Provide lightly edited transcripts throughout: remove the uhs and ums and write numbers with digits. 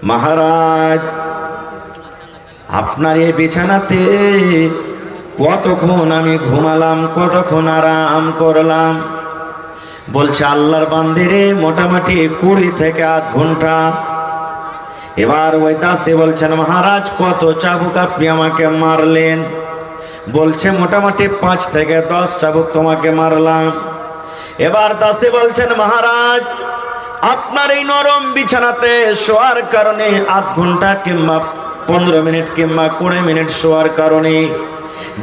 মহারাজ আপনার এই বিছানাতে কতক্ষণ আমি ঘুমালাম, কতক্ষণ আরাম করলাম। বলছে আল্লাহর বান্দিরে মোটামুটি 20 থেকে আধ ঘন্টা। এবার ওই দাসী বলছেন মহারাজ কত চাবুক আপনি আমাকে মারলেন? বলছে মোটামুটি 5 থেকে 10 চাবুক তোমাকে মারলাম। এবার দাসী বলছেন মহারাজ আপনার এই নরম বিছানাতে শোয়ার কারণে আধ ঘন্টা কিংবা 15 মিনিট কিংবা 20 মিনিট শোয়ার কারণে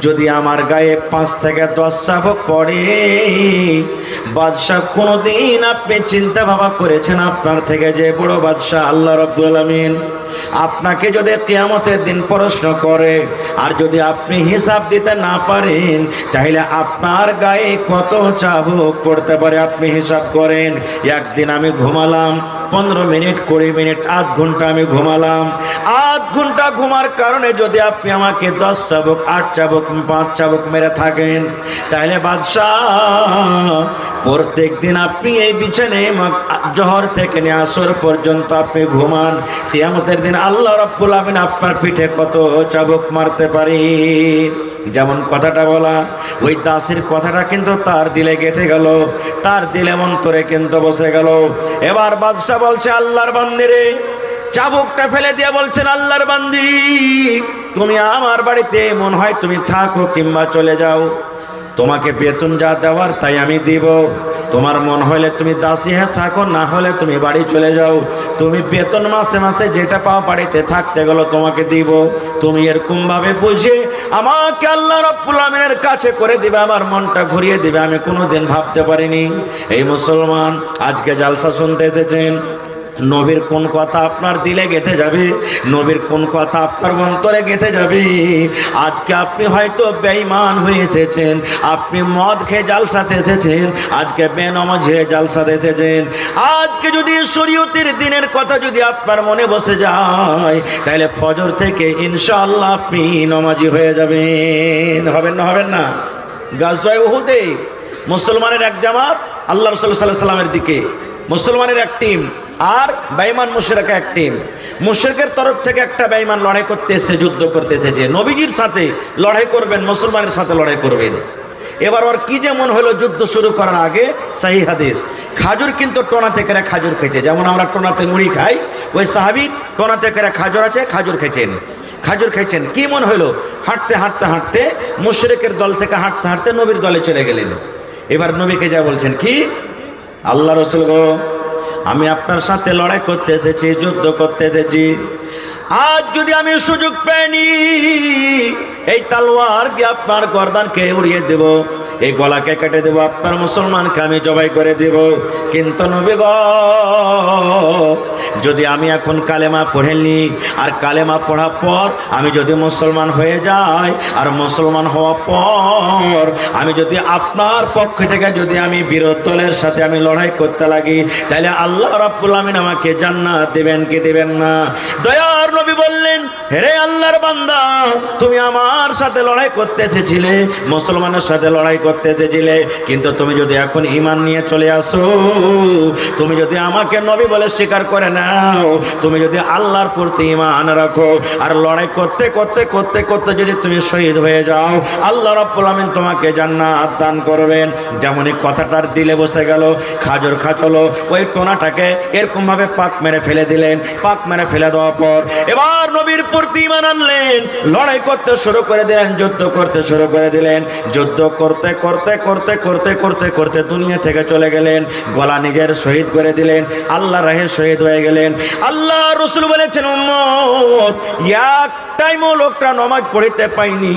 যদি আমার গায়ে 5 থেকে 10 চাবুক পড়ে, বাদশাহ কোনদিন আপনি চিন্তা ভাবনা করেছেন আপনার থেকে যে বড় বাদশাহ আল্লাহ রাব্বুল আলামিন আপনাকে যদি কিয়ামতের দিন প্রশ্ন করে আর যদি আপনি হিসাব দিতে না পারেন তাহলে আপনার গায়ে কত চাবুক পড়তে পারে আপনি হিসাব করেন। একদিন আমি ঘুমালাম 15 মিনিট 20 মিনিট আধ ঘন্টা আমি ঘুমালাম। আধ ঘন্টা ঘুমার কারণে যদি আপনি আমাকে 10 চাবুক 8 চাবুক 5 চাবুক মেরে থাকেন তাহলে বাদশাহ প্রত্যেক দিন আপনি এই বিছানায় জোহর থেকে নিয়ে আসর পর্যন্ত আপনি ঘুমান, কিয়ামতের দিন আল্লাহ রাব্বুল আলামিন আপনার পিঠে কত চাবুক মারতে পারে। যেমন কথাটা বলা ওই দাসীর কথাটা কিন্তু তার দিলে গেঁথে গেল, তার দিলে অন্তরে কিন্তু বসে গেল। এবার বাদশাহ বলছে আল্লাহর বান্দি রে, চাবুকটা ফেলে দিয়ে বলছেন আল্লাহর বান্দি তুমি আমার বাড়িতে মনে হয় তুমি থাকো কিংবা চলে যাও, তোমাকে বেতন যা দেওয়ার তাই আমি দিব। তোমার মন হলে তুমি দাসী হয়ে থাকো, না হলে তুমি বাড়ি চলে যাও। তুমি বেতন মাসে মাসে যেটা পাও বাড়িতে থাকতে গেলো তোমাকে দিব। তুমি এরকম ভাবে বুঝে আমাকে আল্লাহ রাব্বুল আমিনের কাছে করে দিবে, আমার মনটা ঘুরিয়ে দিবে, আমি কোনোদিন ভাবতে পারিনি। এই মুসলমান আজকে জালসা শুনতে এসেছেন, নবীর কোন কথা আপনার দিলে গেঁথে যাবে, নবীর কোন কথা আপনার অন্তরে গেঁথে যাবে। আজকে আপনি হয়তো বেঈমান হয়ে এসেছেন, আপনি মদ খেয়ে জালসাতে এসেছেন, আজকে বেনামাজ হয়ে জালসাতে এসেছেন। আজকে যদি শরীয়তের দিনের কথা যদি আপনার মনে বসে যায় তাহলে ফজর থেকে ইনশাআল্লাহ আপনি নামাজি হয়ে যাবেন। হবেন না? হবেন না? গাজওয়ায়ে উহুদে মুসলমানের এক জামাত আল্লাহ রাসূল সাল্লাল্লাহু আলাইহি ওয়াসাল্লামের দিকে, মুসলমানের এক টিম আর বেঈমান মুশরিক এক টিম। মুশরিকের তরফ থেকে একটা বেঈমান লড়াই করতে এসেছে, যুদ্ধ করতে এসেছে, নবীজির সাথে লড়াই করবেন, মুসলমানের সাথে লড়াই করবেন। এবার ওর কি যেমন হলো যুদ্ধ শুরু করার আগে সহিহ হাদিস, খাজুর কিন্তু টোনা থেকে খাজুর খেয়েছে, যেমন আমরা টোনাতে মুড়ি খাই, ওই সাহাবী টোনা থেকে খাজুর আছে, খাজুর খেয়েছেন। খাজুর খেয়েছেন কি মনে হলো, হাঁটতে হাঁটতে হাঁটতে মুশরিকের দল থেকে হাঁটতে হাঁটতে নবীর দলে চলে গেলেন। এবার নবীকে যা বলছেন কি, আল্লাহ রাসূল গো আমি আপনার সাথে লড়াই করতে এসেছি, যুদ্ধ করতে এসেছি, আজ যদি আমি সুযোগ পাইনি এই তলোয়ার দিয়ে আপনার গর্দানকে উড়িয়ে দেব, এই গলাকে কেটে দেব, আপনার মুসলমানকে আমি জবাই করে দেব। কিন্তু নবী গো যদি আমি এখন কালেমা পড়েনি আর কালেমা পড়ার পর আমি যদি মুসলমান হয়ে যাই আর মুসলমান হওয়ার পর আমি যদি আপনার পক্ষ থেকে যদি আমি বিরোধী দলের সাথে আমি লড়াই করতে লাগি তাহলে আল্লাহ রাব্বুল আমিন আমাকে জান্নাত দেবেন কি দেবেন না? দয়ার নবী বললেন হে আল্লাহর বান্দা তুমি আমার সাথে লড়াই করতে এসেছিলে, মুসলমানের সাথে লড়াই করতে এসেছিলে, কিন্তু তুমি যদি এখন ঈমান নিয়ে চলে আসো, তুমি যদি আমাকে নবী বলে স্বীকার করে নাও, তুমি যদি আল্লাহর প্রতি ঈমান রাখো আর লড়াই করতে করতে করতে করতে যদি তুমি শহীদ হয়ে যাও আল্লাহ রাব্বুল আমিন তোমাকে জান্নাত দান করবেন। যেমনই কথাটার দিলে বসে গেল, খাজর খাচলো ওই টোনাটাকে এরকম ভাবে পাক মেরে ফেলে দিলেন। পাক মেরে ফেলে দেওয়ার পর এবার নবীর প্রতি ঈমান আনলেন, লড়াই করতে শুরু করে দিলেন, যুদ্ধ করতে শুরু করে দিলেন। যুদ্ধ করতে করতে করতে করতে করতে করতে দুনিয়া থেকে চলে গেলেন, গলা নিজের শহীদ করে দিলেন, আল্লাহ রাহে শহীদ হয়ে গেলেন। আল্লাহ রাসূল বলেছেন উম্মত এক টাইমও লোকটা নামাজ পড়িতে পাইনি,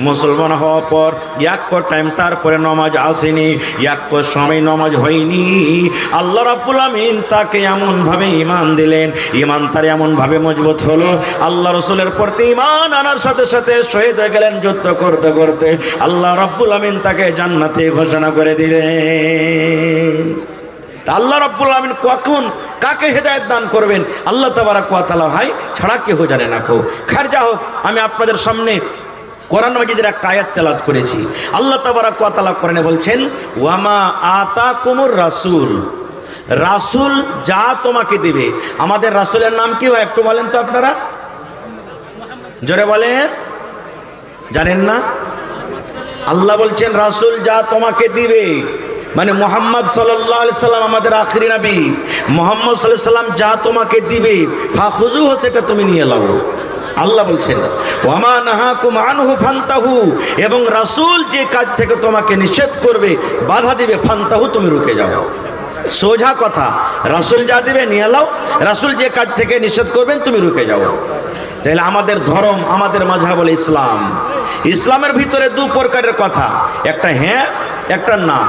মুসলমান হওয়ার পর এক টাইম তারপরে নামাজ আসেনি, এক সময় নামাজ হয়নি। আল্লাহ রাব্বুল আমিন তাকে এমনভাবে ঈমান দিলেন, ঈমান তার এমনভাবে মজবুত হলো, আল্লাহ রাসূলের প্রতি ঈমান আনার সাথে সাথে শহীদ হয়ে গেলেন। যুদ্ধ করতে করতে আল্লাহ রাব্বুল আমিন তাকে জান্নাতে ঘোষণা করে দিলেন। আল্লাহ রাব্বুল আমিন কখন কাকে হেদায়েত দান করবেন আল্লাহ তাবারাক ওয়া তাআলা ভাই ছাড়া কেউ জানে না। খার যা হোক, আমি আপনাদের সামনে কোরআন মাজিদের একটা আয়াত তেলাওয়াত করেছি। আল্লাহ তাবারাক ওয়া তাআলা কোরআনে বলছেন ওয়ামা আতাকুমুর রাসূল রাসূল যা তোমাকে দিবে। আমাদের রাসূলের নাম কি হয় একটু বলেন তো আপনারা, জোরে বলেন, জানেন না? আল্লাহ বলছেন রাসূল যা তোমাকে দিবে, মানে মুহাম্মদ সাল্লাল্লাহু আলাইহি সাল্লাম আমাদের আখিরি নবী। মুহাম্মদ সাল্লাল্লাহু আলাইহি সাল্লাম যা তোমাকে দিবে ফাখুযুহু, সেটা তুমি নিয়ে নাও। আল্লাহ বলছেন ওয়ামা নাহাকুম আনহু ফান্তাহু, এবং রাসূল যে কাজ থেকে তোমাকে নিষেধ করবে, বাধা দিবে, ফান্তাহু, তুমি রুকে যাও। সোজা কথা, রাসূল যা দিবে নিয়ে নাও, রাসূল যে কাজ থেকে নিষেধ করবেন তুমি রুকে যাও। তাহলে আমাদের ধর্ম, আমাদের মাযহাব হলো ইসলাম। ইসলামের ভিতরে দু প্রকারের কথা, একটা হ্যাঁ, একটা না,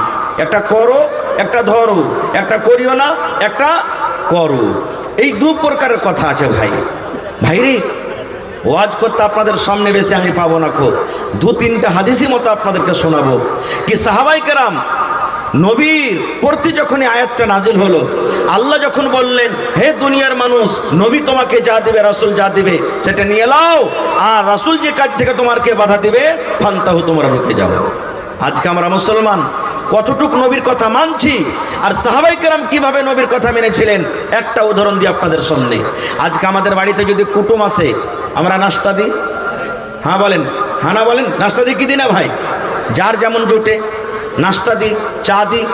একটা করো, একটা ধরো, একটা করিও না, একটা করো। এই দু প্রকারের কথা আছে ভাই। ভাইরে, ওয়াজ করতে আপনাদের সামনে বেশি আমি পাবো না, খুব দু তিনটা হাদিসই মতো আপনাদেরকে শোনাবো। কি সাহাবায়ে কেরাম নবীর প্রতি যখনই আয়াতটা নাজিল হলো, আল্লাহ যখন বললেন হে দুনিয়ার মানুষ, নবী তোমাকে যা দিবে, রাসূল যা দিবে সেটা নিয়ে নাও, আর রাসূল যে কাজ থেকে তোমাকে বাধা দিবে ফান্তাহু, তোমরা রুকে যাও। আজকে আমরা মুসলমান কতটুক নবীর কথা মানছি, আর সাহাবায়ে কেরাম কিভাবে নবীর কথা মেনেছিলেন, একটা উদাহরণ দিই আপনাদের সামনে। আজকে আমাদের বাড়িতে যদি কুটুম আসে, আমরা নাস্তা দিই, হ্যাঁ বলেন, হ্যাঁ না বলেন, নাস্তা দিই কি দিই না ভাই? যার যেমন জোটে নাস্তা দিই, চা দিই,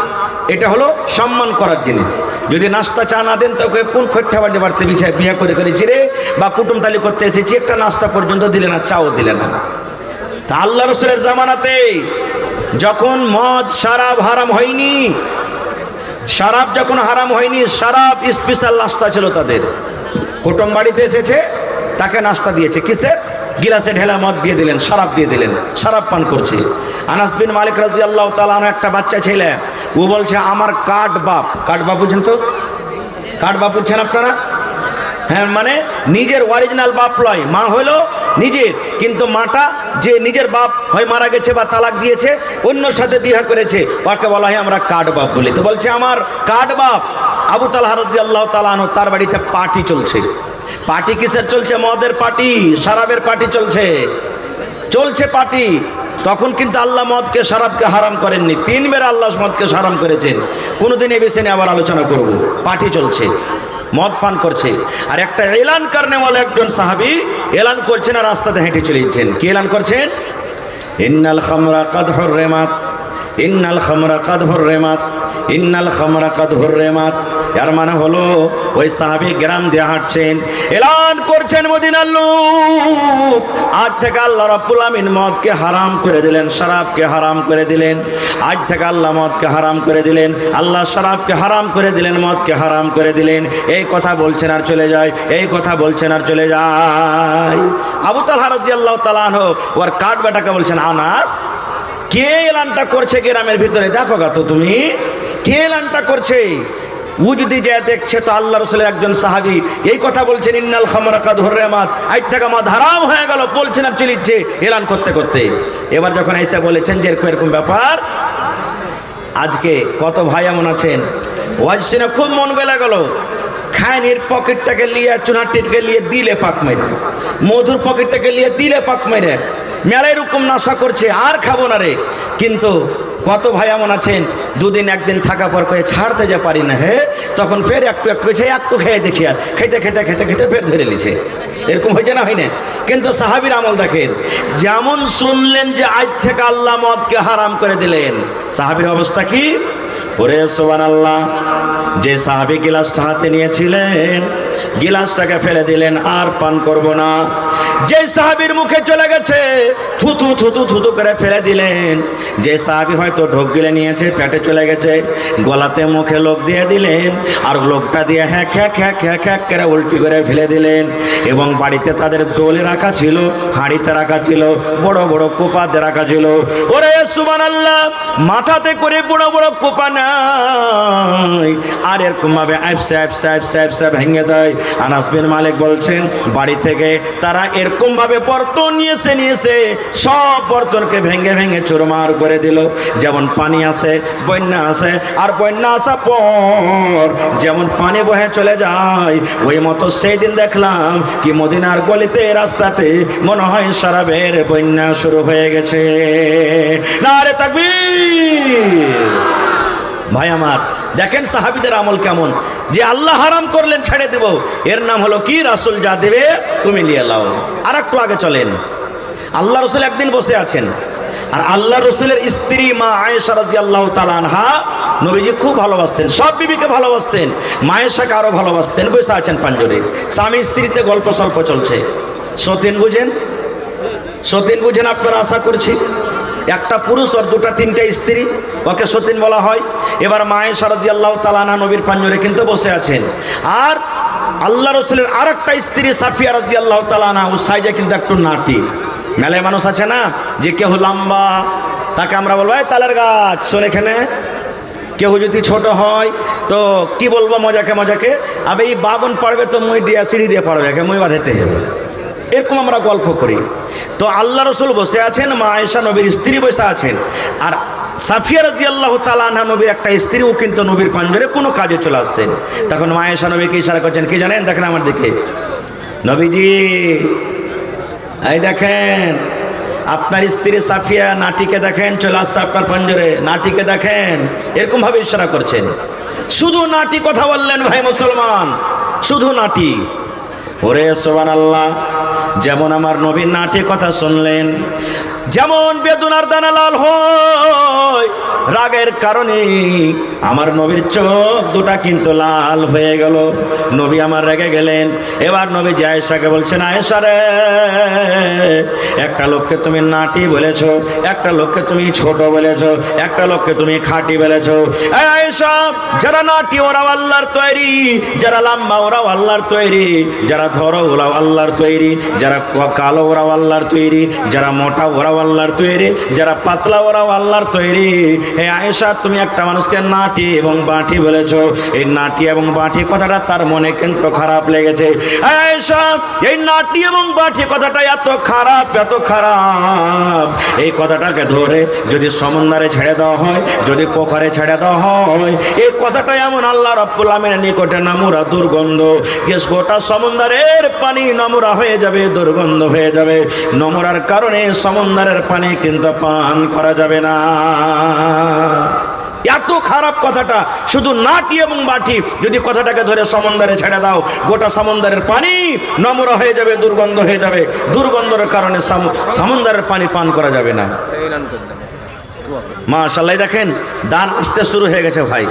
এটা হলো সম্মান করার জিনিস। যদি নাস্তা চা না দেন তোকে কোন খোঁট্টা বাড়ি বাড়তে বিছায় বিয়ে করে করেছি রে, বা কুটুম তালি করতে এসেছি, একটা নাস্তা পর্যন্ত দিলে না, চাও দিলে না। তা আল্লাহ রাসূলের জামানাতে যখন মদ শরাব হারাম হয়নি, শরাব যখন হারাম হয়নি, শরাব স্পেশাল নাস্তা ছিল তাদের। কুটুম বাড়িতে এসেছে, তাকে নাস্তা দিয়েছে, কিসের? গিলাসে ঢেলা মদ দিয়ে দিলেন, শরাব দিয়ে দিলেন, শরাব পান করছে। আনাস বিন মালিক রাদিয়াল্লাহু তাআলা আনহু একটা বাচ্চা ছেলে, ও বলছে আমার কাঠ বাপ, কাঠ বাপ বুঝছেন তো? কাঠ বাপ বুঝছেন আপনারা? হ্যাঁ, মানে নিজের অরিজিনাল বাপ লয়, মা হলো নিজের, কিন্তু মাটা যে নিজের বাপ হয় মারা গেছে বা তালাক দিয়েছে, অন্যর সাথে বিয়ে করেছে, ওকে বলা হয় আমরা কাঠ বাপ বলি। তো বলছে আমার কাঠ বাপ আবু তালহা রাদিয়াল্লাহু তাআলা আনহু, তার বাড়িতে পার্টি চলছে। পার্টি কিসের চলছে? মদের পার্টি, শরাবের পার্টি চলছে, চলছে পার্টি। তখন কিন্তু আল্লাহ মদকে শরাবকে হারাম করেননি, 3 বের আল্লাহ মদকে হারাম করেছেন। কোনোদিন এ বিষয়ে নিয়ে আবার আলোচনা করব। পার্টি চলছে, মদ পান করছে, আর একটা এলান করনে ওয়ালা একজন সাহাবী এলান করছেন, আর রাস্তাতে হেঁটে চলেছেন। কি এলান করছেন? ইন্নাল খামরা কাদ হুররিমাত, ইন্নাল খামরা কাদ হুররিমাত, ইন্নাল খামরা কাদ হুররিমাত। এর মানে হলো ওই সাহাবী গ্রাম দিয়ে হাঁটছেন, এলান করছেন মদিনার লোক, আজ থেকে আল্লাহ রাব্বুল আমিন মদকে হারাম করে দিলেন, শরাবকে হারাম করে দিলেন। আজ থেকে আল্লাহ মদকে হারাম করে দিলেন, আল্লাহ শরাবকে হারাম করে দিলেন, মদকে হারাম করে দিলেন। এই কথা বলছেন আর চলে যায়, এই কথা বলছেন আর চলে যায়। আবু তালহা রাদিয়াল্লাহু তাআলা আনহু ওর কাঠ বেটাকে বলছেন, আনাস কে এলানটা করছে গ্রামের ভিতরে, দেখো গা তো তুমি, কে এলানটা করছে? ও যদি যায় দেখছে তো আল্লাহ রাসূলের একজন সাহাবী এই কথা বলছেন, ইন্নাল খামরা কাদ হুররিমাত, আজ থেকে মদ হারাম হয়ে গেল, বলছেন আর চলিচ্ছে এলান করতে করতে। এবার যখন এসে বলেছেন যে এরকম ব্যাপার, আজকে কত ভাই এমন আছেন ওয়াজ শুনে খুব মন গলে গেল, খায়নির পকেটটাকে নিয়ে, চুনাটিকে নিয়ে দিলে পাক মেরে, মধুর পকেটটাকে নিয়ে দিলে পাক মেরে, মেলায় রকম নাশা করছে, আর খাবো না রে। কিন্তু কত ভাই এমন আছেন দুদিন একদিন থাকা পর করে ছাড়তে যা পারি না, হে তখন ফের একটু একটু একটু খেয়ে দেখি, আর খেতে খেতে খেতে খেতে ফের ধরে নিছে। এরকম হয়েছে না, হয় না? কিন্তু সাহাবীর আমল দেখেন, যেমন শুনলেন যে আজ থেকে আল্লাহ মদকে হারাম করে দিলেন, সাহাবীর অবস্থা কি? ওরে সুবহানাল্লাহ, যে সাহাবী গিলাসটা হাতে নিয়েছিলেন গিলাসটাকে ফেলে দিলেন, আর পান করব না। যে সাহাবীর মুখে চলে গেছে থুতু থুতু থুতু করে ফেলে দিলেন। যে সাহাবী হয়তো ঢোক গিলে নিয়েছে, পেটে চলে গেছে, গলাতে মুখে লোক দিয়ে দিলেন, আর লোকটা দিয়ে হ্যাঁ খ্যাক খ্যাক খ্যাক খ্যাক করে উল্টি করে ফেলে দিলেন। এবং বাড়িতে তাদের ডোলে রাখা ছিল, হাঁড়িতে রাখা ছিল, বড় বড় কোপাতে রাখা ছিল। ওরে সুবহানাল্লাহ, মাথাতে করে বড় বড় কোপা নাই, আর এরকম ভাবে আইপসা আইপসা আইপসা আইপসা ভেঙে দেয়। আনাস বিন মালিক বলছেন, বাড়ি থেকে তারা এরকম ভাবে বর্তন নিয়েছে, সব বর্তনকে ভেঙে ভেঙে চুরমার করে দিল। যেমন পানি আসে, বন্যা আসে, আর বন্যা আসার পর যেমন পানি বহে চলে যায়, ওই মতো সেই দিন দেখলাম কি মদিনার গলিতে রাস্তাতে মনে হয় শরাবের বন্যা শুরু হয়ে গেছে। নারে তাকবীর! ভাই আমার, দেখেন সাহাবীদের আমল কেমন, যে আল্লাহ হারাম করলেন ছেড়ে দেব, এর নাম হলো কি, রাসূল যা দেবে তুমি নিয়ে নাও। আর একটু আগে চলেন, আল্লাহ রাসূল একদিন বসে আছেন, আর আল্লাহ রাসূলের স্ত্রী মা আয়েশা রাদিয়াল্লাহু তাআলা আনহা নবীজি খুব ভালোবাসতেন, সব বিবিকে ভালোবাসতেন, মা আয়েশাকে আরো ভালোবাসতেন। বসে আছেন পাঞ্জরে, স্বামী স্ত্রীতে গল্প সল্প চলছে। সতীন বুঝেন, সতীন বুঝেন আপনারা, আশা করছি। একটা পুরুষ আর দুটা তিনটা স্ত্রী, ওকে সতীন বলা হয়। এবার মা আয়েশা রাদিয়াল্লাহু তাআলা আনহা নবীর পাঞ্জরে কিন্তু বসে আছেন, আর আল্লাহ রাসূলের আরেকটা স্ত্রী সাফিয়া রাদিয়াল্লাহু তাআলা আনহা, ও সাইজে কিন্তু একটু নাটি। মেলায় মানুষ আছে না, যে কেউ লম্বা তাকে আমরা বলবো এই তালের গাছ, শোন এখানে। কেউ যদি ছোট হয় তো কি বলবো মজাকে মজাকে, আবে এই বাগন পাড়বে তো মই দিয়ে সিঁড়ি দিয়ে পাড়বে, মই বাঁধাতে হবে, এরকম আমরা গল্প করি। তো আল্লাহ রাসূল বসে আছেন, মা আয়েশা নবীর স্ত্রী বসে আছেন, আর সাফিয়া রাদিয়াল্লাহু তাআলা আনহা নবীর একটা স্ত্রী, ও কিন্তু নবীর পাঞ্জরে কোনো কাজে চলে আসছেন। তখন মা আয়েশা নবীকে ইশারা করছেন, কি জানেন, দেখেন আমার দিকে, নবীজি এই দেখেন আপনার স্ত্রী সাফিয়া নাটিকে দেখেন চলে আসছে আপনার পাঞ্জরে, নাটিকে দেখেন, এরকম ভাবে ইশারা করছেন। শুধু নাটি কথা বললেন ভাই মুসলমান, শুধু নাটি। ওরে সুবহানাল্লাহ, যেমন আমার নবীর নাটি কথা শুনলেন, যেমন বেদনার দানা লাল হয় রাগের কারণে, আমার নবীর চোখ দুটা কিন্তু লাল হয়ে গেল। নবী আমার রেগে গেলেন। এবার নবী আয়েশাকে বলছেন, আয়েশা রে, একটা লোককে তুমি নাটি বলেছো, একটা লোককে তুমি ছোট বলেছো, একটা লোককে তুমি খাঁটি বলেছো। এই আয়েশা, যারা নাটি ওরাও আল্লাহর তৈরি, যারা লম্বা ওরাও আল্লাহর তৈরি, যারা ধরো ওরাও আল্লাহর তৈরি, যারা কালো ওরাও আল্লাহর তৈরি, যারা মোটা ওরাও আল্লাহর তৈরি, যারা পাতলা ওরাও আল্লাহর তৈরি। এই আয়েশা, তুমি একটা মানুষকে নাটি এবং বাঁটি বলেছো, এই নাটি এবং বাঁটি কথাটা তার মনে কিন্তু খারাপ লেগেছে। আয়েশা, এই নাটি এবং বাঁটি কথাটা এত খারাপ, এত খারাপ, এই কথাটাকে ধরে যদি সমুদ্রে ছেড়ে দেওয়া হয়, যদি পোখরে ছেড়ে দেওয়া হয়, এই কথাটা এমন আল্লাহ রাব্বুল আমিনের নিকটে নোংরা দুর্গন্ধ, যে গোটা সমুদ্রের পানি নোংরা হয়ে যাবে, দুর্গন্ধ হয়ে যাবে। নোংরার কারণে সমুদ্রের পানি কিন্তু পান করা যাবে না। এত খারাপ কথাটা, শুধু নাটি এবং বাটি যদি কথাটাকে ধরে সমুদ্রে ছেড়ে দাও, গোটা সমুদ্রের পানি নোংরা হয়ে যাবে, দুর্গন্ধ হয়ে যাবে। দুর্গন্ধের কারণে সমুদ্রের পানি পান করা যাবে না। মাশাআল্লাহ, দেখেন দান আসতে শুরু হয়ে গেছে ভাই।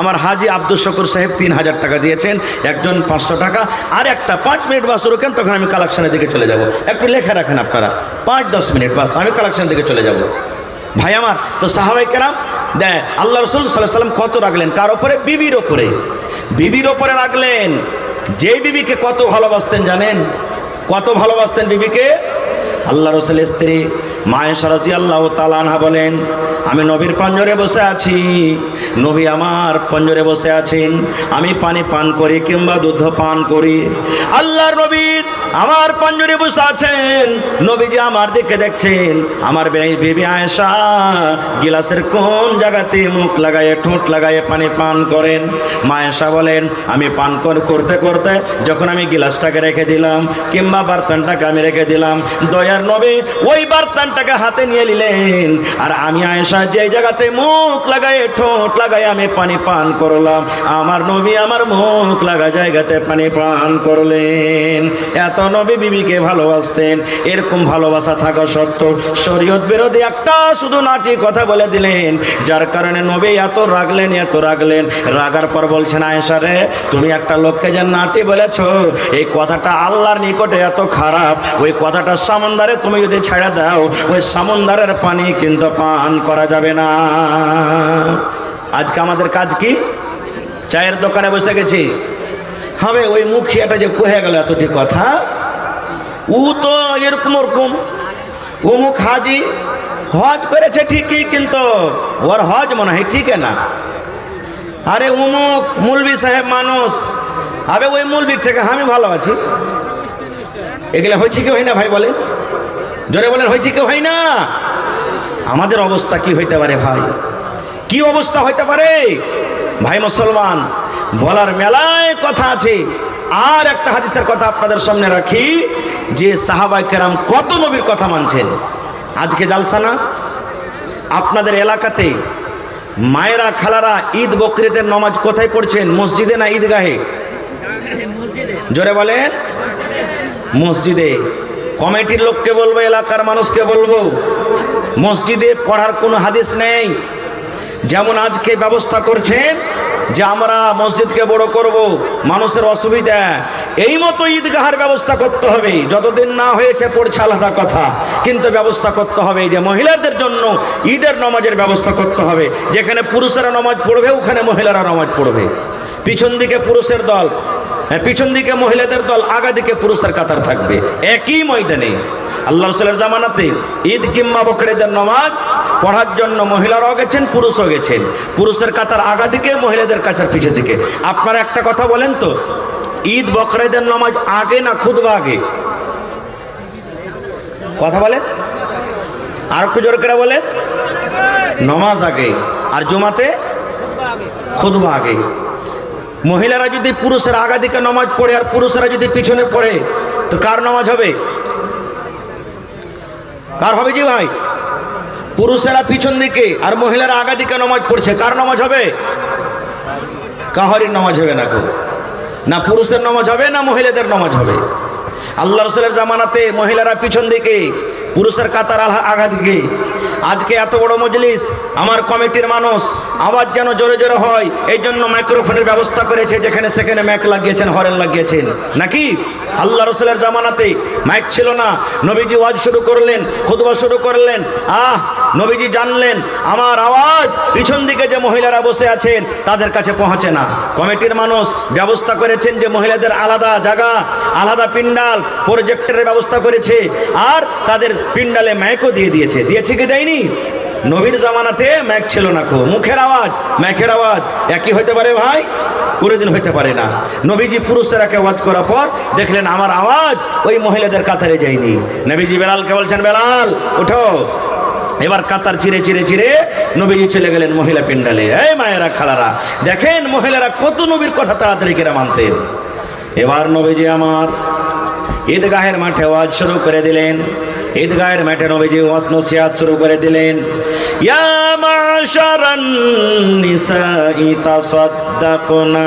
আমার হাজি আব্দুল শকুর সাহেব 3000 টাকা দিয়েছেন, একজন 500 টাকা, আর একটা 5 মিনিট বাস রুকেন, তখন আমি কালেকশনের দিকে চলে যাব। একটু লেখা রাখেন আপনারা, 5-10 মিনিট বাস, আমি কালেকশনের দিকে চলে যাব। ভাই আমার, তো সাহাবায়ে কেরাম দেয় আল্লাহ রাসূল সাল্লাল্লাহু আলাইহি ওয়াসাল্লাম কত রাখলেন, কার ওপরে? বিবির ওপরে, বিবির ওপরে রাখলেন। যেই বিবিকে কত ভালোবাসতেন জানেন, কত ভালোবাসতেন বিবিকে? আল্লাহ রাসূলের স্ত্রী মা আয়েশা রাদিয়াল্লাহু তাআলা আনহা বলেন, আমি নবীর পাঞ্জরে বসে আছি, নবী আমার পাঞ্জরে বসে আছেন, আমি পানি পান করি কিংবা দুধ পান করি, আল্লাহর নবী আমার পাঞ্জরে বসে আছেন, নবীজি আমার দিকে দেখছেন, আমার বিবি আয়েশা গিলাসের কোন জায়গাতে মুখ লাগায়ে ঠোঁট লাগায়ে পানি পান করেন। মা আয়েশা বলেন, আমি পান করতে করতে যখন আমি গিলাসটাকে রেখে দিলাম কিংবা বার্তানটাকে আমি রেখে দিলাম, দয়ার নবী ওই বার্তানটাকে হাতে নিয়ে নিলেন, আর আমি আয়েশা যে জায়গাতে মুখ লাগায়ে ঠোঁট লাগায়ে আমি পানি পান করলাম, আমার নবী আমার মুখ লাগা জায়গাতে পানি পান করলেন। এত নবী বিবিকে ভালোবাসতেন। এরকম ভালোবাসা থাকা সত্ত্বেও শরীয়ত বিরোধী একটা শুধু নাটি কথা বলে দিলেন, যার কারণে নবী এত রাগলেন, এত রাগলেন। রাগার পর বলছেন, আয়েশা রে, তুমি একটা লোককে যে নাটি বলেছো, এই কথাটা আল্লাহর নিকটে এত খারাপ, ওই কথাটা সমুদ্রে তুমি যদি ছেড়ে দাও, ওই সমুদ্রের পানি কিন্তু পান করা যাবে না। আজকে আমাদের কাজ কি? চায়ের দোকানে বসে গেছি, হবে ওই মুখিয়াটা যে কহে গেল এতটি কথা, ও তো এরকম ওরকম, অমুক হাজি হজ করেছে ঠিকই, কিন্তু ওর হজ মনে হয় ঠিক না। আরে অমুক মুলবি সাহেব মানুষ, আবে ওই মুলবির থেকে আমি ভালো আছি। এগুলো হয়েছে কি হয় না ভাই? বলেন, জোরে বলেন, হয়েছে কি হয় না? আমাদের অবস্থা কি হইতে পারে ভাই? কি অবস্থা হইতে পারে ভাই মুসলমান? বলার মেলায় কথা আছে। আর একটা হাদিসের কথা আপনাদের সামনে রাখি, যে সাহাবায়ে কেরাম কত নবীর কথা মানছেন। আজকে জালসা না, আপনাদের এলাকাতে মায়েরা খালারা ঈদ বকরিদের নামাজ কোথায় পড়ছেন? মসজিদে না ঈদগাহে? জোরে বলেন। মসজিদে। কমিটির লোককে বলবো, এলাকার মানুষকে বলবো, মসজিদে পড়ার কোনো হাদিস নেই। যেমন আজকে ব্যবস্থা করছেন যে আমরা মসজিদকে বড় করব, মানুষের অসুবিধা, এই মতো ঈদগাহের ব্যবস্থা করতে হবে। যতদিন না হয়েছে পড়ছে আলাদা কথা, কিন্তু ব্যবস্থা করতে হবে যে মহিলাদের জন্য ঈদের নামাজের ব্যবস্থা করতে হবে। যেখানে পুরুষেরা নামাজ পড়বে ওখানে মহিলারা নামাজ পড়বে। পিছন দিকে পুরুষের দল, পিছন দিকে মহিলাদের দল, আগা দিকে পুরুষের কাতার থাকবে একই ময়দানে। আল্লাহ রাসূলের জামানাতে ঈদ কিংবা বকরিদের নামাজ পড়ার জন্য মহিলারাও গেছেন, পুরুষও গেছেন। পুরুষের কাতার আগা দিকে, মহিলাদের কাতার পিছের দিকে। আপনারা একটা কথা বলেন তো, ঈদ বকরিদের নামাজ আগে না খুতবা আগে? কথা বলেন, আর একটু জোর করে বলেন। নামাজ আগে, আর জুমাতে খুতবা আগে। মহিলারা যদি পুরুষের আগা দিকে নামাজ পড়ে আর পুরুষেরা যদি পিছনে পড়ে, তো কার নামাজ হবে? কার হবে জি ভাই? পুরুষেরা পিছন দিকে আর মহিলারা আগা দিকে নামাজ পড়ছে, কার নামাজ হবে? কাহারির নামাজ হবে না। না পুরুষের নামাজ হবে না মহিলাদের নামাজ হবে। আল্লাহ রাসূলের জামানাতে মহিলারা পিছন দিকে, পুরুষের কাতার আগা দিকে। আজকে এত বড় মজলিস, আমার কমিটির মানুষ, আওয়াজ যেন জোরে জোরে হয় এই জন্য মাইক্রোফোনের ব্যবস্থা করেছে, যেখানে সেখানে মাইক লাগিয়েছেন, হরেন লাগিয়েছেন নাকি? আল্লাহ রাসূলের জামানাতে মাইক ছিল না, নবীজি ওয়াজ শুরু করলেন, খুতবা শুরু করলেন। নবীজি জানলেন আমার আওয়াজ পিছন দিকে যে মহিলারা বসে আছেন তাদের কাছে পৌঁছে না। কমিটির মানুষ ব্যবস্থা করেছেন যে মহিলাদের আলাদা জায়গা, আলাদা পিন্ডাল, প্রজেক্টরের ব্যবস্থা করেছে, আর তাদের পিন্ডালে মাইকও দিয়ে দিয়েছে। দিয়েছে কি দেয়নি? নবীর জামানাতে মাইক ছিল না, মুখের আওয়াজ মাইকের আওয়াজ একই হইতে পারে ভাই? কোনোদিন হইতে পারে না। নবীজি পুরুষেরাকে ওয়াজ করার পর দেখলেন আমার আওয়াজ ওই মহিলাদের কাতারে যায়নি। নবীজি বেলালকে বলছেন, বেলাল উঠো। এবার কাতার চিরে চিরে চিরে নবীজি চলে গেলেন মহিলা পিন্ডালে। এই মায়েরা খালারা দেখেন মহিলারা কত নবীর কথা তাড়াতাড়ি করে মানতেন। এবার নবীজি আমার ঈদগাহের মাঠে ওয়াজ শুরু করে দিলেন। ঈদগাহের মাঠে নবীজি ওয়াজ নসিহত শুরু করে দিলেন। ইয়া মাশারান নিসাই তাসাদ্দাকনা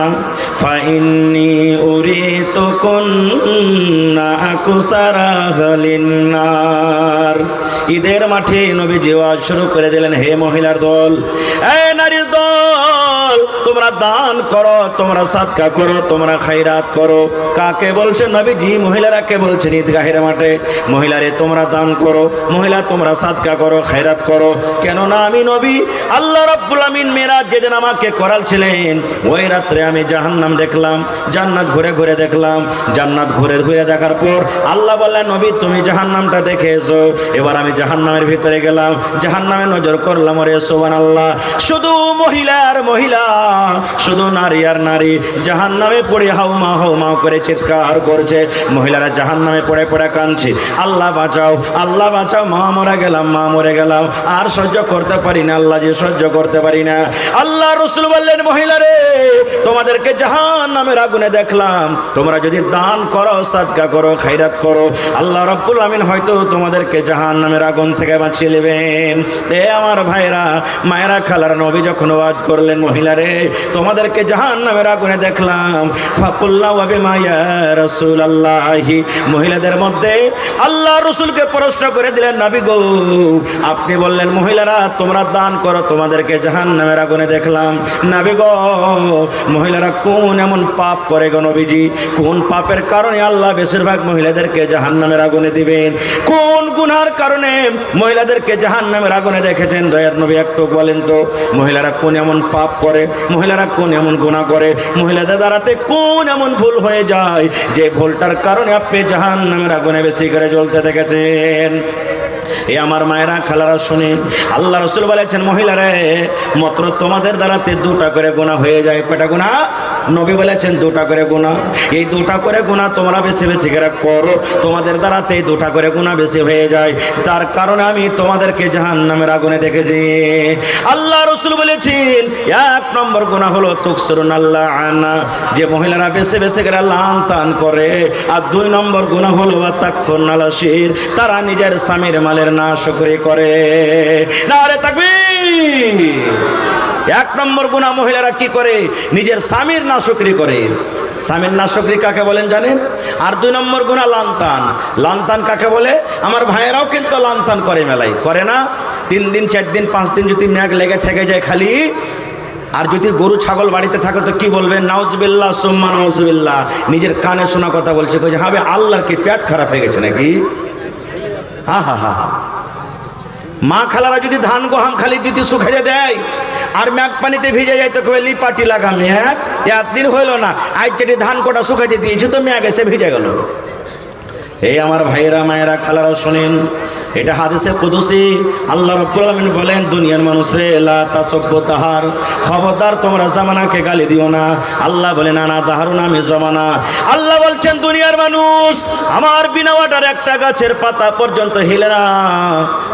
ফাইন্নী উরিতুকুন্না আকসারা লিন্নার। ঈদের মাঠে নবীজি ওয়াজ শুরু করে দিলেন, হে মহিলার দল, এই নারীর দল, তোমরা দান করো, তোমরা সাদকা করো, তোমরা খায়রাত করো। কাকে বলছেন নবীজি? মহিলারাকে বলছেন ঈদগাহের মাঠে, মহিলারে তোমরা দান করো, মহিলা তোমরা সাদকা করো, খায়রাত করো। কেননা আমি নবী আল্লাহ রাব্বুল আমিন মেরাজ যেদিন আমাকে করালছিলেন, ওই রাত্রে আমি জাহান্নাম দেখলাম, জান্নাত ঘুরে ঘুরে দেখলাম। জান্নাত ঘুরে ঘুরে দেখার পর আল্লাহ বললেন, নবী তুমি জাহান্নামটা দেখে এসো। এবার আমি জাহান্নামের ভিতরে গেলাম, জাহান্নামে নজর করলাম, ওরে সুবহানাল্লাহ, শুধু মহিলা আর মহিলা, শুধু নারী আর নারী জাহান্নামে পড়ে হাউমা হাউমা করে চিৎকার করছে। মহিলারা জাহান্নামে পড়ে পড়ে কাঁদছে, আল্লাহ বাঁচাও, আল্লাহ বাঁচাও, মা মরে গেলাম, মা মরে গেলাম, আর সহ্য করতে পারি না আল্লাহ, যে সহ্য করতে পারি না। আল্লাহ রাসূল বললেন, মহিলারে তোমাদেরকে জাহান্নামের আগুনে দেখলাম, তোমরা যদি দান করো, সাদকা করো, খায়রাত করো, আল্লাহ রাব্বুল আমিন হয়তো তোমাদেরকে জাহান্নামের আগুন থেকে বাঁচিয়ে নেবেন। এ আমার ভাইরা, মায়েরা, খালারা, নবী যখন ওয়াজ করলেন, মহিলারে তোমাদেরকে জাহান্নামের আগুনে দেখলাম, ফাকুল্লাহু বিমা ইয়া রাসূলুল্লাহি, মহিলাদের মধ্যে আল্লাহ রাসূলকে প্রশ্ন করে দিলেন, নবী গো আপনি বললেন মহিলারা তোমরা দান করো, তোমাদেরকে জাহান্নামের আগুনে দেখলাম, নবী গো মহিলারা কোন এমন পাপ করে গো নবীজি? কোন পাপের কারণে আল্লাহ বেশিরভাগ মহিলাদেরকে জাহান্নামের আগুনে দিবেন? কোন গুনার কারণে মহিলাদেরকে জাহান্নামের আগুনে দেখেছেন? দয়ার নবী একটু বলেন তো, মহিলারা কোন এমন পাপ করে, মহিলারা কোন এমন গুনাহ করে, মহিলাদের দ্বারাতে কোন এমন ভুল হয়ে যায় যে ভুলটার কারণে আপনি জাহান্নামের আগুনে বেশি করে জ্বলতে দেখেছেন? এ আমার মায়েরা, খালারা শুনে আল্লাহ রাসূল বলেছেন, মহিলারা মাত্র তোমাদের দ্বারাতে দুটা করে গুনাহ হয়ে যায়। কয়টা গুনাহ? নবী বলেছেন দুটা করে গুনাহ। এই দুটা করে গুনাহ তোমরা বেশি বেশি করে করো, তোমাদের দ্বারাতে দুটা করে গুনাহ বেশি হয়ে যায়, তার কারণে আমি তোমাদেরকে জাহান্নামের আগুনে দেখেছি। আল্লাহ রাসূল বলেছেন, এক নম্বর গুনাহ হলো তুকসিরুন আল্লাহ আনা, যে মহিলারা বেশি বেশি করে লান তান করে। আর দুই নম্বর গুনাহ হলো তাকফুরুন আলাশির, তারা নিজের স্বামীর মালের নাশকরি করে। নারে তাকবীর। এক নম্বর গুনাহ মহিলারা কি করে? নিজের স্বামীর নাশুকরি করে। স্বামীর নাশুকরি কাকে বলেন জানেন? আর 2 নম্বর গুনাহ লান্তান। লান্তান কাকে বলে? আমার ভাইয়েরাও কিন্তু লান্তান করে, মেলায় করে না? 3 দিন 4 দিন 5 দিন যদি ম্যাগ লেগে থেকে যায় খালি, আর যদি গরু ছাগল বাড়িতে থাকে তো কি বলবেন? নাউজুবিল্লাহ সুম্মা নাউজুবিল্লাহ। নিজের কানে শোনা কথা বলছে, কইছে হবে আল্লাহর কি পেট খারাপ হয়ে গেছে নাকি? হা হা হা। মা খালারা যদি ধান গহাম খালি যদি শুকাইয়ে দেয় আর ম্যাগ পানিতে ভিজে যায় তো কবে লিপাটি লাগা ম্যাগ, 1 দিন হইল না, আজ যেটি ধান কোটা শুকাইতে দিয়েছে তো ম্যাগ এসে ভিজে গেল। এই আমার ভাইয়েরা মায়েরা খালারা শোনেন, এটা হাদিসে কুদসি। আল্লাহ রাব্বুল আলামিন বলেন, দুনিয়ার মানুষে লা তাসাব্বু তাহার, খবরদার তোমরা জামানাকে গালি দিও না। আল্লাহ বলেন আনা তাহারুন, আমি জামানা। আল্লাহ বলছেন দুনিয়ার মানুষ আমার বিনা ওয়াটার একটা গাছের পাতা পর্যন্ত হিলে না।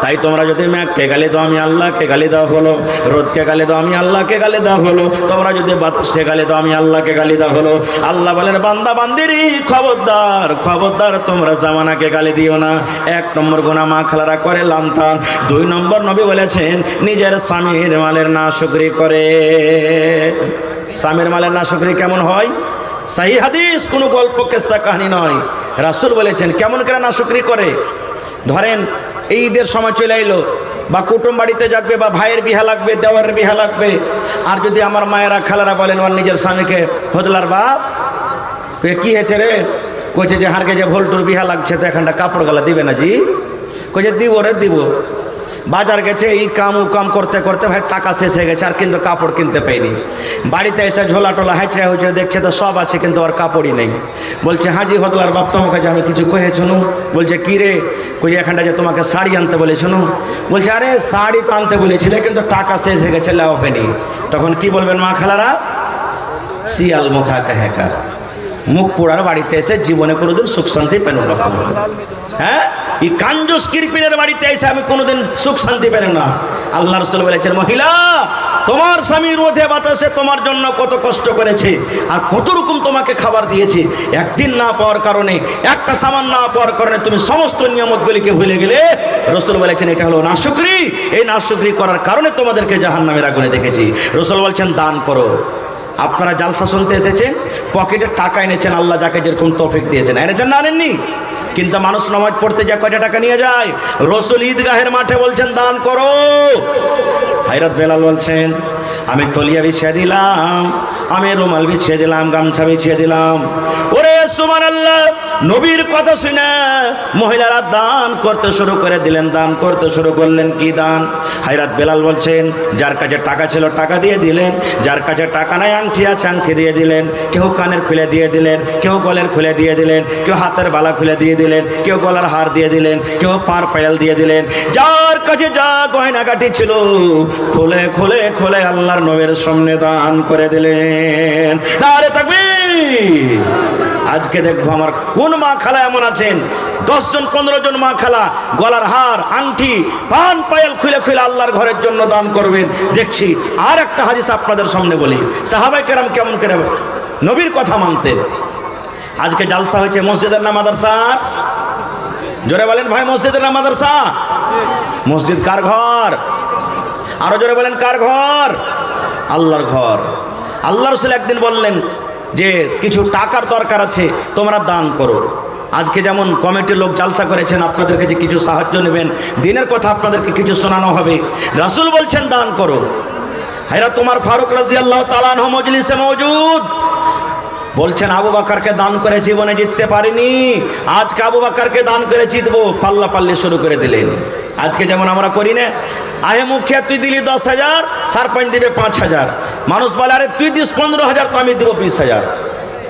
তাই তোমরা যদি মেঘকে গালি দাও আমি আল্লাহকে গালি দেওয়া হলো, রোদকে গালি দাও আমি আল্লাহকে গালি দেওয়া হলো, তোমরা যদি বাতাসকে গালি দাও আমি আল্লাহকে গালি দেওয়া হলো। আল্লাহ বলেন বান্দা বান্দিরি খবরদার খবরদার তোমরা জামানাকে গালি দিও না। 1 নম্বর গুনাহ মা খালারা করে লান্তান। 2 নম্বর নবী বলেছেন নিজের স্বামীর মালের নাশুকরি করে। স্বামীর মালের নাশুকরি কেমন হয়? সহি হাদিস, কোনো গল্প কিসসা কাহিনী নয়। রাসূল বলেছেন কেমন করে নাশুকরি করে। ধরেন এই ঈদের সময় চলে এলো, বা কুটুম বাড়িতে যাবে, বা ভাইয়ের বিহা লাগবে, দেওয়ারের বিহা লাগবে, আর যদি আমার মায়েরা খালারা বলেন ওর নিজের স্বামীকে, হদলার বাপ কি হয়েছে রে? কইছে যে হারকে যে ভোল্টুর বিহা লাগছে তো এখানটা কাপড় গলা দিবে না জি? কইছে দিব রে দিব। বাজার গেছে এই কাম ও কাম করতে করতে ভাই টাকা শেষ হয়ে গেছে, আর কিন্তু কাপড় কিনতে পাইনি। বাড়িতে এসে ঝোলা টোলা হাঁচড়া হুচড়ে দেখছে তো সব আছে কিন্তু আর কাপড়ই নেই। বলছে হাজি হদলার বাপ তোমাকে যে আমি কিছু কহে শুনু। বলছে কি রে? কই এখানটা যে তোমাকে শাড়ি আনতে বলে শুনু। বলছে আরে শাড়ি তো আনতে বলেছিলে কিন্তু টাকা শেষ হয়ে গেছে, লাও হয়নি। তখন কি বলবেন মা খালারা? শিয়াল মুখা কাহেকার, মুখ পোড়ার বাড়িতে এসে জীবনে কোনোদিন সুখ শান্তি পেন না। হ্যাঁ, এই কাঞ্জুস কিরপিনের বাড়িতে এসে আমি কোনোদিন সুখ শান্তি পেন না। আল্লাহ রাসূল বলেছেন মহিলা তোমার স্বামী রোদে বাতাসে তোমার জন্য কত কষ্ট করেছে, আর কত রকম তোমাকে খাবার দিয়েছে। একদিন না পাওয়ার কারণে, একটা সামান না পাওয়ার কারণে তুমি সমস্ত নিয়ামতগুলিকে ভুলে গেলে। রাসূল বলেছেন এটা হলো নাশুকরি। এই নাশুকরি করার কারণে তোমাদেরকে জাহান্নামের আগুনে দেখেছি। রাসূল বলছেন দান করো। আপনারা জালসা শুনতে এসেছেন, পকেটে টাকা এনেছেন, আল্লাহ যাকে যেরকম তৌফিক দিয়েছেন এনেছেন না আনেননি? কিন্তু মানুষ নামাজ পড়তে যা কয়টা টাকা নিয়ে যায়। রাসূল ঈদগাহের মাঠে বলছেন দান করো। হযরত বেলাল বলছেন আমি তলিয়া বিছিয়ে দিলাম, আমি রুমাল বিছিয়ে দিলাম, গামছা বিছিয়ে দিলাম। ওরে সুবহানাল্লাহ, নবীর কথা শুনে মহিলারা দান করতে শুরু করে দিলেন। দান করতে শুরু করলেন। কি দান? হযরত বেলাল বলছেন যার কাছে টাকা ছিল টাকা দিয়ে দিলেন, যার কাছে টাকা নাই আংটি আছে আংটি দিয়ে দিলেন, কেউ কানের খুলে দিয়ে দিলেন, কেউ গলের খুলে দিয়ে দিলেন, কেউ হাতের বালা খুলে দিয়ে দিলেন, কেউ গলার হার দিয়ে দিলেন, কেউ পার পায়াল দিয়ে দিলেন। যার কাছে যা গয়নাগাটি ছিল খুলে খুলে খুলে আল্লাহর নবীর সামনে দান করে দিলেন। নারে তাকবীর। আজকে দেখবো আমার কোন মা খালা এমন আছেন 10 জন 15 জন মা খালা গলার হার আংটি পান পায়াল খুলে খুলে আল্লাহর ঘরের জন্য দান করবেন। দেখছি আর একটা হাদিস আপনাদের সামনে বলি, সাহাবায়ে কেরাম কেমন করে নবীর কথা মানতেন। আজকে জালসা হয়েছে মসজিদের না মাদ্রাসা? জোরে বলেন ভাই, মসজিদের না মাদ্রাসা? মসজিদ কার ঘর? আরো জোরে বলেন কার ঘর? আল্লাহর ঘর। আল্লাহ রাসূল একদিন বললেন যে কিছু টাকার দরকার আছে, তোমরা দান করো। আজকে যেমন কমিটির লোক জালসা করেছেন, আপনাদের কাছে কিছু সাহায্য নেবেন, দিনের কথা আপনাদেরকে কিছু শোনানো হবে। রাসূল বলছেন দান করো। হযরত ওমর ফারুক রাদিয়াল্লাহু তাআলা আনহু মজলিসে মওজুদ। বলছেন আবু বকরকে দান করে জীবনে জিততে পারিনি, আজকে আবু বকরকে দান করে জিতবো। পাল্লা পাল্লি শুরু করে দিলেন। আজকে যেমন আমরা করি না, আহে মুখিয়া তুই দিলি 10,000, সারপঞ্চ দিবে 5,000। মানুষ বলে আরে তুই দিস 15,000 তো আমি দিব 20,000।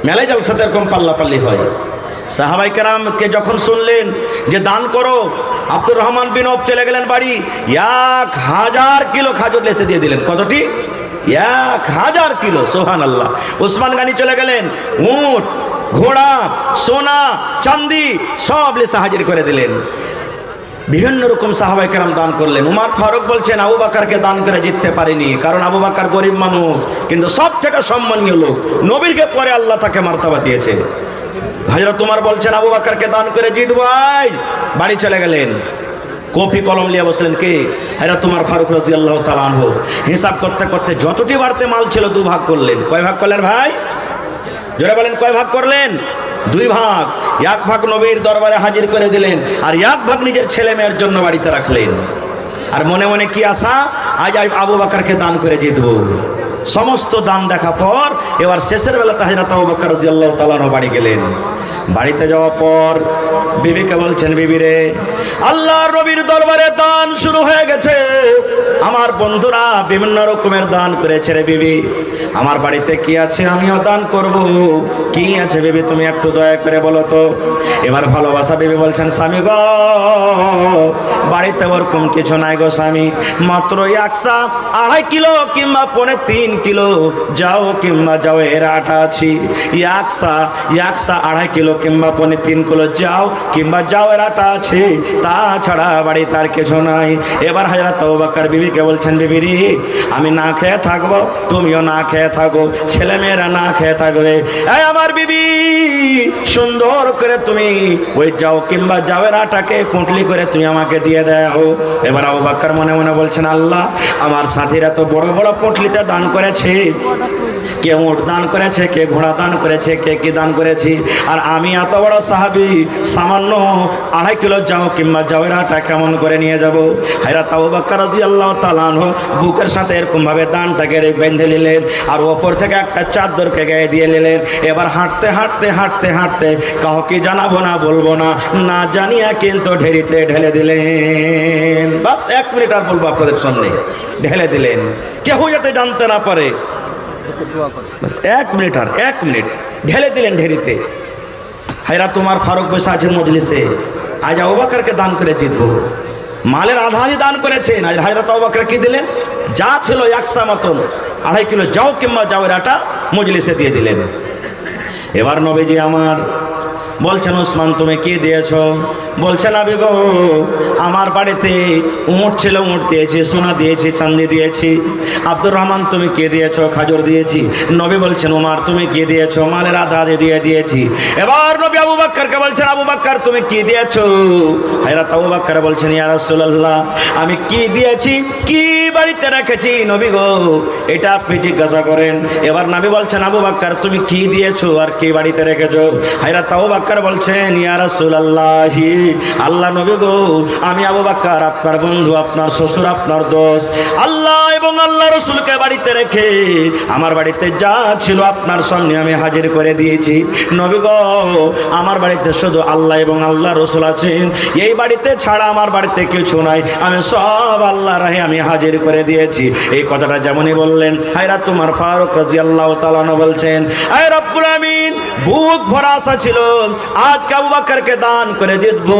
মেলায় জালসাতে এরকম পাল্লা পাল্লি হয়। সাহাবায়ে কেরামকে যখন শুনলেন যে দান করো, আব্দুর রহমান বিন আওফ চলে গেলেন বাড়ি, 1000 কিলো খাজর লেসে দিয়ে দিলেন। কতটি? 1000 কিলো। সুবহানাল্লাহ। উসমান গানি চলে গেলেন, উট ঘোড়া সোনা চাঁদি সব লেসে হাজির করে দিলেন। বিভিন্ন রকম সাহাবায়ে কেরাম দান করলেন। উমর ফারুক বলছেন আবু বকরকে দান করে জিততে পারিনি, কারণ আবু বকর গরিব মানুষ, কিন্তু সব থেকে সম্মানীয় লোক, নবীরকে পরে আল্লাহ তাকে মার্তবা দিয়েছে। হযরত উমর বলছেন আবু বকরকে দান করে জিতবো। বাড়ি চলে গেলেন। কপি কলম নিয়ে বসলেন, কে? এরা তোমার ফারুক রাদিয়াল্লাহু তাআলা আনহু। হিসাব করতে করতে যতটি বাড়তে মাল ছিল 2 ভাগ করলেন। কয় ভাগ করলেন ভাই? জোরে বলেন, কয় ভাগ করলেন? 2 ভাগ। 1 ভাগ নবীর দরবারে হাজির করে দিলেন, আর 1 ভাগ নিজের ছেলে মেয়ের জন্য বাড়িতে রাখলেন। আর মনে মনে কি আশা, আজ আবু বকরকে দান করে জিতবো। সমস্ত দান দেখা পর এবার শেষের বেলাতে হযরত আবু বকর রাদিয়াল্লাহু তাআলা বাড়ি গেলেন। বাড়িতে যাওয়ার পর বিবিকে বলছেন, বিবি রে, আল্লাহর নবীর দরবারে দান শুরু হয়ে গেছে। আমার বন্ধুরা বিভিন্ন রকমের দান করেছে রে বিবি, আমার বাড়িতে কি আছে আমিও দান করব। কি আছে বিবি, তুমি একটু দয়া করে বলো তো। এবার ভালোবাসা বিবি বলছেন, স্বামী গো, বাড়িতে ওরকম কিছু নাই গো স্বামী, মাত্র 1.5 কিলো কিংবা 3 কিলো যাও কিংবা যাও এর আটা আছে। 1.5 কিলো কিংবা 3 কিলো যাও কিংবা যাও এর আটা আছে, তাছাড়া বাড়ি তার কিছু নাই। এবার হযরত আবু বকর বিবিকে বলছেন, বিবি রে, আমি না খেয়ে থাকবো, তুমিও না খেয়ে থাকো, ছেলে মেয়েরা না খেয়ে থাকবে। এই আমার বিবি, সুন্দর করে তুমি ওই যাও কিংবা যাওয়ের আটাকে কুটলি করে তুমি আমাকে দিয়ে দাও। এবার আবু বকর মনে মনে বলছেন, আল্লাহ, আমার সাথীরা তো বড় বড় পুঁটলিতে দান করেছে, কে উট দান করেছে, কে ঘোড়া দান করেছে, কে কি দান করেছি, আর আমি এত বড় সাহাবী সামান্য 2.5 কিলো যাও কিংবা যাওয়ের আটা কেমন করে নিয়ে যাব। হযরত আবু বকর রাদিয়াল্লাহু তাআলা আনহু বুকের সাথে এরকম ভাবে দানটাকে বেঁধে নিলেন, আর ওপর থেকে একটা চাদরকে গায়ে দিয়ে নিলেন। এবার হাঁটতে হাঁটতে হাঁটতে হাঁটতে, কাউকে জানাবো না, বলবো না, না জানিয়া কিন্তু ঢেরিতে ঢেলে দিলেন। বাস 1 মিনিট আর বলবো আপনাদের সামনে, ঢেলে দিলেন, কেউ যাতে জানতে না পারে। 1 মিনিট আর 1 মিনিট ঢেলে দিলেন ঢেরিতে। হযরত উমর ফারুক বসে আছেন মজলিসে, আজ আবু বকরকে দান করে জিতবো। মালের আধাই দান করেছেন, আজ হযরত আবু বকর কি দিলেন? যা ছিল 100 মতন 2.5 কিলো যাও কিংবা যাওয়ের আটা মজলিসে দিয়ে দিলেন। এবার নবীজি আমার বলছেন, ওসমান তুমি কি দিয়েছো? বলছেন, আবি গো, আমার বাড়িতে উট ছিল, উট দিয়েছি, সোনা দিয়েছি, চাঁদি দিয়েছি। আব্দুর রহমান তুমি কি দিয়েছো? খাজুর দিয়েছি। নবী বলছেন, উমর তুমি কি দিয়েছো? মালের আধা দিয়ে দিয়েছি। এবার নবী আবু বকরকে বলছেন, আবু বকর তুমি কি দিয়েছো? হযরত আবু বকর বলছেন, ইয়া রাসূলুল্লাহ, আমি কি দিয়েছি, কি বাড়িতে রেখেছি নবী গো, এটা আপনি জিজ্ঞাসা করেন। এবার নবী বলছেন, আবু বকর তুমি কি দিয়েছো আর কি বাড়িতে রেখেছো? হযরত আবু বকর বলছেন, ইয়া রাসূলুল্লাহ, আল্লাহ নবী গো, আমি আবু বকর আপনার বন্ধু, আপনার শ্বশুর, আপনার দোস্ত, আল্লাহ এবং আল্লাহ রাসূলকে বাড়িতে রেখে আমার বাড়িতে যা ছিল আপনার সামনে আমি হাজির করে দিয়েছি। নবী গো, আমার বাড়িতে শুধু আল্লাহ এবং আল্লাহ রাসূল আছেন, এই বাড়িতে ছাড়া আমার বাড়িতে কিছু নাই, আমি সব আল্লাহর রাহে আমি হাজির করে দিয়েছি। এই কথাটা যেমনই বললেন, হযরত উমর ফারুক রাদিয়াল্লাহু তাআলা বলছেন, হে রব্বুল আমিন, বুক ভরা আশা ছিল আজকে আবু বকরকে দান করে জিতবো,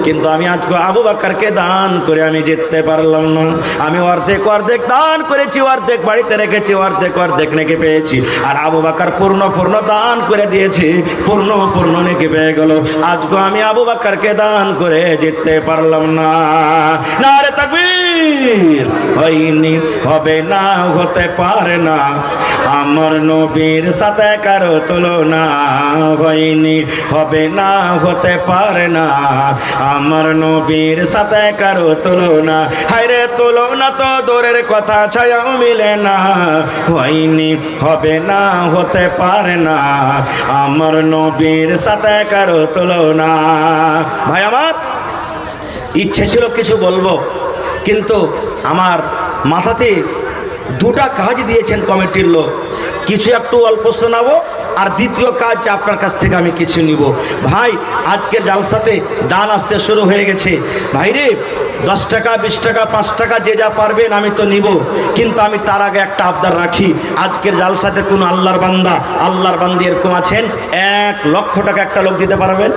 কিন্তু আমি আজকে আবু বকরকে দান করে আমি জিততে পারলাম না। আমি অর্ধেক অর্ধেক দান করেছি, অর্ধেক বাড়িতে রেখেছি, অর্ধেক অর্ধেক নেকি পেয়েছি, আর আবু বকর পূর্ণ দান করে দিয়েছি, পূর্ণ নেকি পেয়ে গেল। আজকে আমি আবু বকরকে দান করে জিততে পারলাম না। নারে তাকবীর! হয়নি, হবে না, হতে পারে না, আমার নবীর সাথে কারো তুলনা। হয়নি, হবে না, হতে পারে না, আমার নবীর সাথে কারো তুলনা। হায়রে তুলনা তো দূরের কথা, ছায়াও মিলে না। হয়নি, হবে না, হতে পারে না, আমার নবীর সাথে কারো তুলনা। ভাই আমার, ইচ্ছে ছিল কিছু বলবো, কিন্তু আমার মাথাতে 2টা কাজ দিয়েছেন কমিটির লোক, কিছু একটু অল্প শোনাবো, আর দ্বিতীয় কাজ আপনার কাছ থেকে আমি কিছু নিব। ভাই, আজকের জালসাতে দান আসতে শুরু হয়ে গেছে। ভাই রে, 10 টাকা, 20 টাকা, 5 টাকা যে যা পারবেন আমি তো নিব, কিন্তু আমি তার আগে একটা আবদার রাখি। আজকের জালসাতে কোনো আল্লাহর বান্দা, আল্লাহর বান্দি এরকম আছেন 1 লক্ষ টাকা একটা লোক দিতে পারবেন?